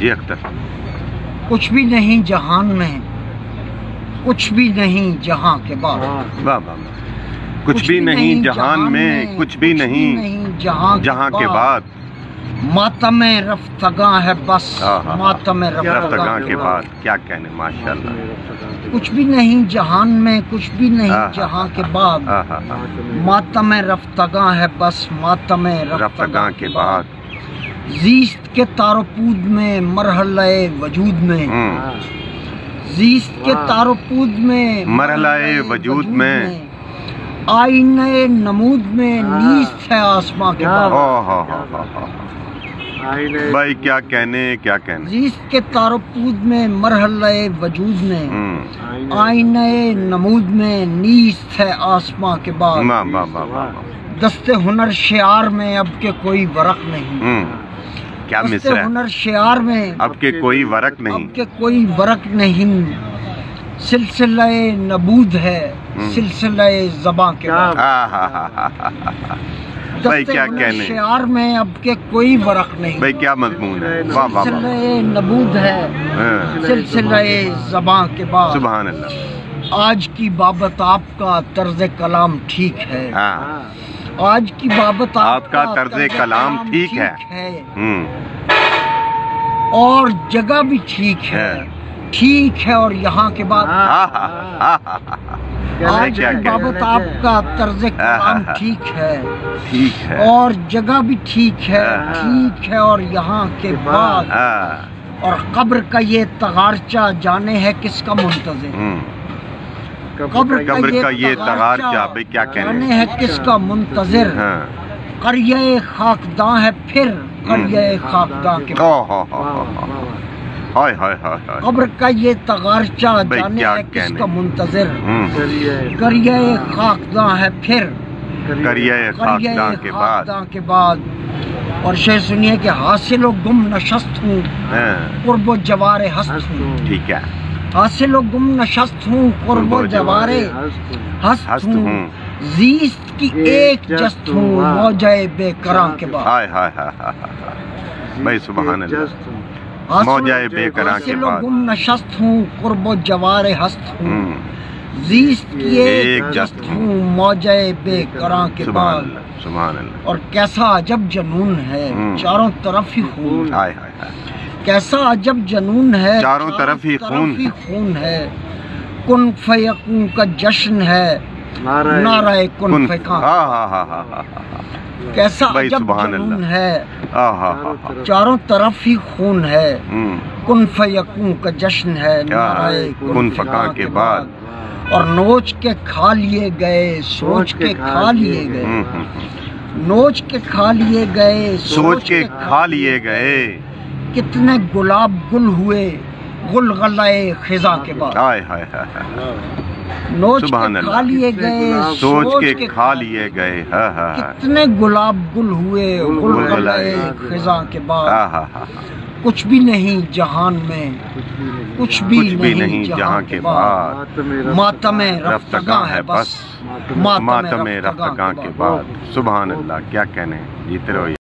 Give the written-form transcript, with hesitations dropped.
جی اختر. کچھ بھی نہیں جہان میں، کچھ بھی نہیں جہاں کے بعد. واہ واہ. کچھ بھی نہیں جہان میں، کچھ بھی نہیں جہاں کے بعد. ماتم رفتگاں ہے بس، ماتم رفتگاں کے بعد. کیا کہنے، ماشاءاللہ. کچھ بھی نہیں جہان میں، کچھ بھی نہیں جہاں کے بعد. ماتم رفتگاں ہے بس، ماتم رفتگاں کے بعد. زیست کے تار و پود میں، مرحلہ وجود میں. زیست کے تار و پود میں، مرحلہ وجود میں. آئینہ نمود میں، نیست ہے آسماں کے بعد. بھائی کیا کہنے، کیا کہنے. زیست کے تار و پود میں، مرحلہ وجود میں. آئینہ نمود میں، نیست ہے آسماں کے بعد. دست ہنر شعار میں اب کے کوئی ورق نہیں. کیا دست مصرع ہے. ہنر شعار میں اب کے کوئی ورق نہیں. اب کے کوئی ورق نہیں. سلسلہ نبود ہے، سلسلہ زباں کے بعد. بھائی کیا کہنے. شعار میں اب کے کوئی ورق نہیں. بھائی کیا مضمون ہے. واہ واہ. سلسلہ نبود ہے، سلسلہ زباں کے بعد. سبحان اللہ. آج کی بابت آپ کا طرز کلام ٹھیک ہے. آج کی بابت آپ کا طرز کلام ٹھیک ہے. اور جگہ بھی ٹھیک ہے. ٹھیک ہے اور یہاں کے بعد. آج کی بابت آپ کا طرز کلام ٹھیک ہے. ٹھیک ہے اور جگہ بھی ٹھیک ہے. ٹھیک ہے اور یہاں کے بعد. اور قبر کا یہ تغارچہ جانے ہے کس کا منتظر. قبر کا یہ تغارچہ بھائی کیا کہنے جانے ہے کس کا منتظر. قریہ خاکداں ہے پھر، قریہ خاکداں کے بعد. قبر کا یہ تغارچہ جانے ہے کس کا منتظر. قریہ خاکداں ہے پھر، قریہ خاکداں کے بعد. اور شعر سنیے کہ حاصل و گم نشست ہوں، قرب و جوار ہست ہوں. ٹھیک ہے. حاصل و گم نشست ہوں، قرب و جوار ہست ہوں. زیست کی ایک جست ہوں، موجہ بے کراں کے بعد. بھائی سبحان اللہ. موجہ بے کراں کے بعد. حاصل و گم نشست ہوں، قرب و جوار ہست ہوں. زیست کی ایک جست ہوں، موجہ بے کراں کے بعد. سبحان اللہ. اور کیسا عجب جنون ہے، چاروں طرف ہی خون. کیسا عجب جنون ہے، چاروں طرف ہی خون ہے. کن فیکون کا جشن ہے، نعرہ کن فیکاں. کیسا عجب جنون ہے، چاروں طرف ہی خون ہے. کن فیکون کا جشن ہے، نعرہ کن فیکاں کے بعد. اور نوچ کے کھا لیے گئے، سوچ کے کھا لیے گئے. نوچ کے کھا لیے گئے، سوچ کے کھا لیے گئے. کتنے گلاب گل ہوئے، غلغلۂ خزاں کے بعد. نوچ کے کھا لیے گئے، سوچ کے کھا لیے گئے. کتنے گلاب گل ہوئے، غلغلۂ خزاں کے بعد. کچھ بھی نہیں جہان میں، کچھ بھی نہیں جہاں کے بعد. ماتم رفتگاں ہے بس، ماتم رفتگاں کے بعد. سبحان اللہ. کیا کہنے. جیتے رہو.